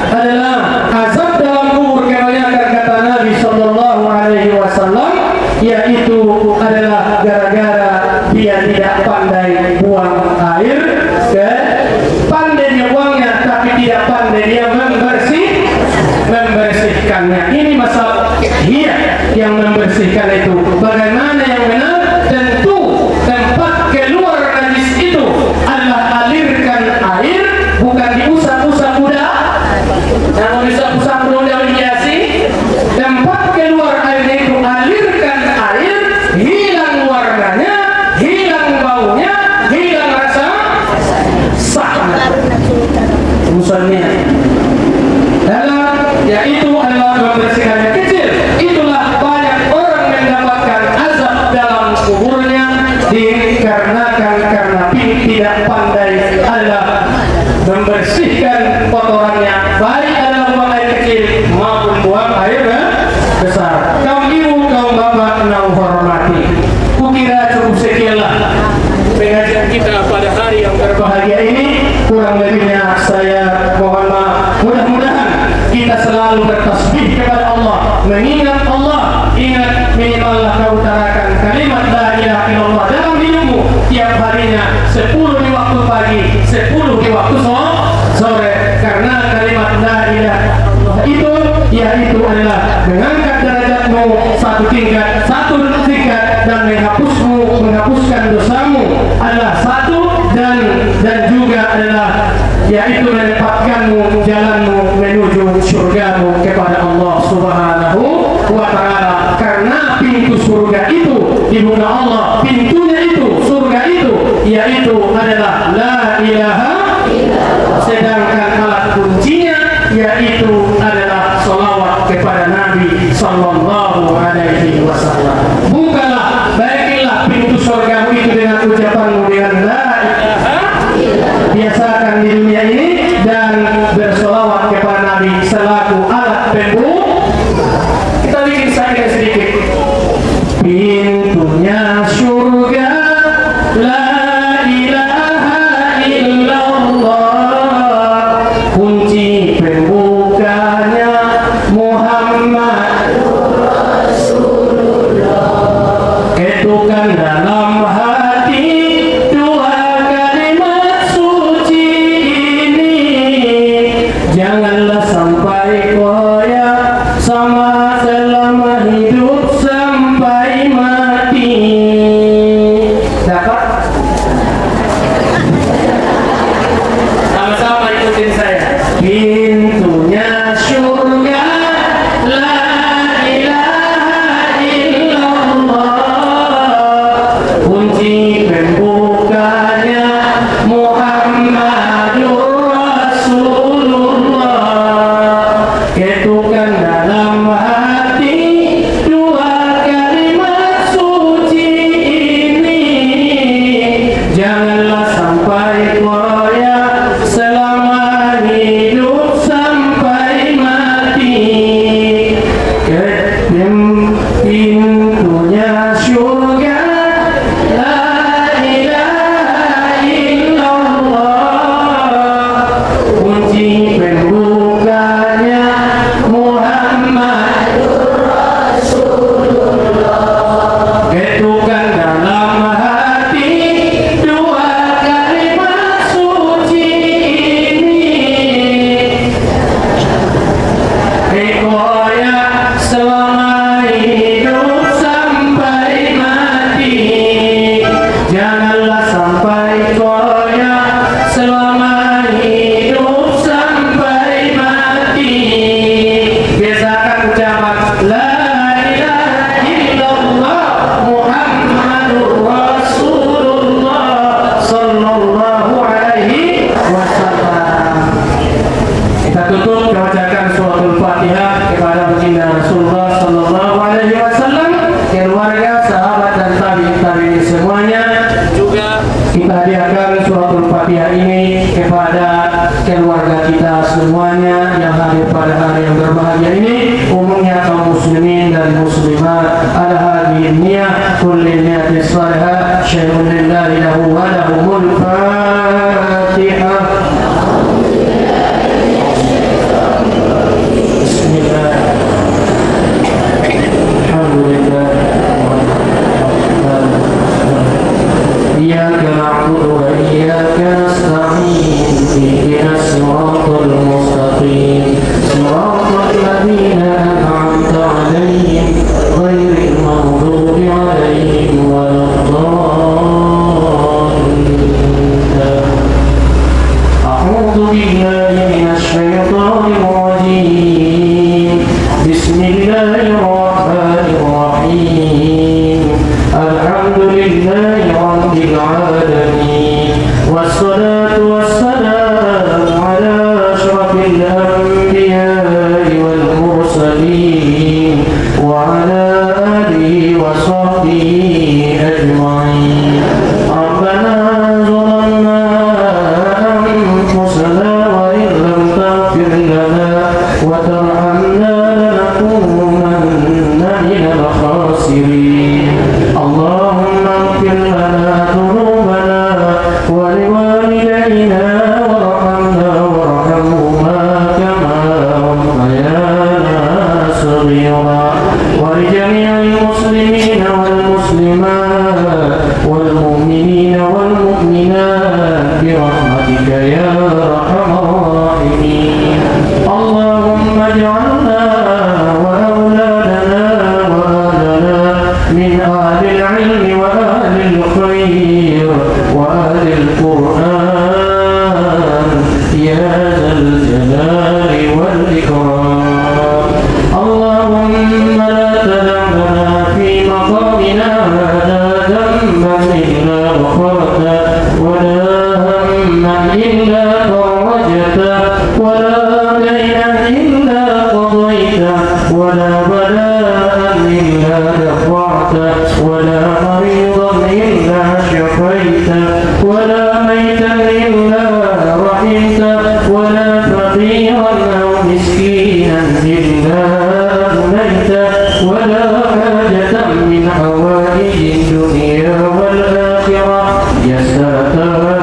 adalah azab dalam kubur kebanyakan kata Nabi Sallallahu Alaihi Wasallam, yaitu adalah gara-gara dia tidak pandai buang air, pandai dia buangnya tapi tidak pandai dia membersihkannya. Ini masalah dia yang membersihkan itu. Bagaimana yang benar? Tentu tempat keluar najis itu adalah alirkan air, bukan diusap-usap kuda. Namun diusap-usap kuda hiasi. Tempat keluar air itu alirkan air, hilang warnanya, hilang baunya, hilang rasa sahnya. Usulnya dalam, yaitu adalah membersihkannya kecil. Itulah banyak orang mendapatkan azab dalam kuburnya dikarenakan karena tidak pandai adalah membersihkan kotorannya, baik adalah buang air kecil maupun buang air besar. Kaum ibu, kaum bapak yang hormati, kukira cukup sekianlah pengajian kita pada hari yang berbahagia ini. Kurang lebihnya saya mohon maaf. Mudah-mudahan kita selalu bertasbih kepada Allah, mengingat Allah. Ingat, minimallah kau utarakan kalimat la ilaha illallah dalam hidupmu tiap harinya, 10 di waktu pagi, 10 di waktu sore. Karena kalimat la ilaha illallah itu, yaitu adalah mengangkat derajatmu satu tingkat dan menghapuskan dosamu adalah satu, dan juga adalah yaitu menempatkanmu jalanmu menuju surgamu kepada Allah Subhanahu wa Ta'ala. Karena pintu surga itu di muka Allah, pintunya itu, surga itu, yaitu adalah la ilaha, sedangkan alat kuncinya yaitu adalah salawat kepada Nabi janganlah sampai koyak sama selama hidup sampai mati. Dapat? Sama-sama ikutin saya. Pintunya surga, la ilaha illallah. Kunci pembukanya Muhammadur Rasulullah. Ketukan dalam hati dua kalimat suci ini, janganlah sampai koyak selama hidup sampai mati. Pintunya surga, la ilaha illallah. Kunci pembukanya Muhammadur Rasulullah. Ketukan dalam hati dua kalimat suci ini, koyak selama hidup sampai mati. Janganlah sampai koyak selama hidup sampai mati. Biasakan ucapan la ilaha illallah Muhammadur Rasulullah sallallahu alaihi wasallam. Kita tutup bacakan suratul Fatihah kepada baginda Rasulullah sallallahu alaihi wasallam, keluarga, sahabat dan tabi'in semuanya. Juga kita hadiahkan suratul Fatihah ini kepada keluarga kita semuanya yang hadir pada hari yang berbahagia ini, umumnya kaum muslimin dan muslimat. Ala hadhihi niyah kulli niyatin salihah syai'un lillahi lahu wa lahumul Fatihah. إياك نعبد وإياك نستعين اهدنا الصراط المستقيم صراط الذين أنعمت عليهم غير المغضوب عليهم ولا الضالين. أعوذ بالله من الشيطان الرجيم. بسم الله الرحمن الرحيم. الحمد لله رب العالمين والصلاة والسلام على أشرف الأنبياء والمرسلين وعلى آله وصحبه أجمعين. ربنا ظلمنا أنفسنا وإن لم تغفر لنا وترحمنا لنكونن من الخاسرين. اللهم اغفر لنا ذنوبنا ولوالدينا وارحمنا وارحمهما كما ربيانا صغيرا، ولجميع المسلمين والمسلمات والمؤمنين والمؤمنات برحمتك يا أرحم الراحمين. اللهم اجعلنا وأولادنا وأهلنا من أهل العلم وأهل الخير وأهل القرآن يا ذا الجلال والإكرام. اللهم لا تدع لنا في مقامنا هذا ذنبا إلا غفرته ولا هما إلا فرجته ولا دينا إلا قضيته ولا بلاء إلا دفعته ولا مريضا إلا شفيته ولا ميتا إلا رحمته ولا فقيرا أو مسكينا إلا أغنيته ولا حاجة من حوائج الدنيا والآخرة يسرتها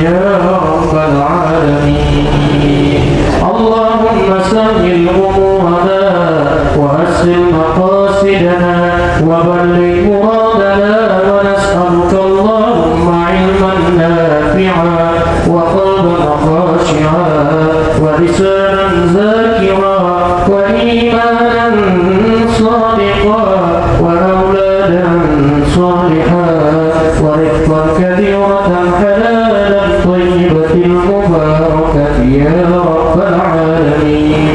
يا رب العالمين. اللهم سهل أمورنا وأسر مقاصدنا وبلغ مرادنا، ونسألك اللهم علما نافعا وقلبا خاشعا ولسانا ذاكرا وإيمانا صادقا وأولادا صالحا ورزقا كثيرة حلالا طيبة المباركة يا رب العالمين.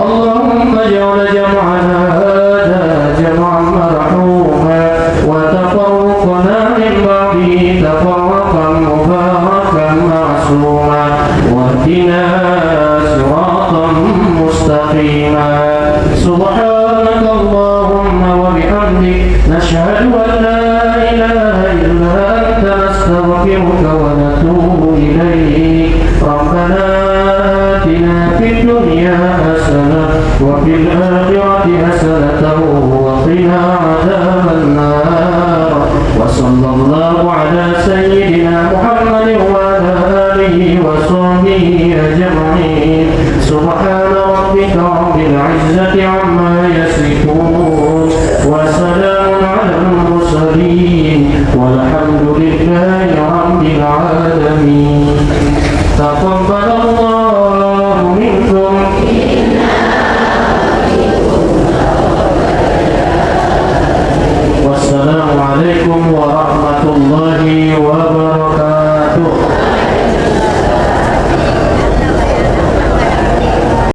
اللهم اجعل جمعنا هذا جمعا مرحوما وتفرقنا من بعده تفرقا مباركا معصوما واهدنا صراطا مستقيما. سبحانك اللهم وبحمدك نشهد أن لا إله إلا أنت نستغفرك ونتوب إليك. ربنا آتنا في الدنيا حسنة وفي الآخرة حسنة وقنا عذاب النار. وصلى الله على سيدنا محمد وعلى آله وصحبه أجمعين.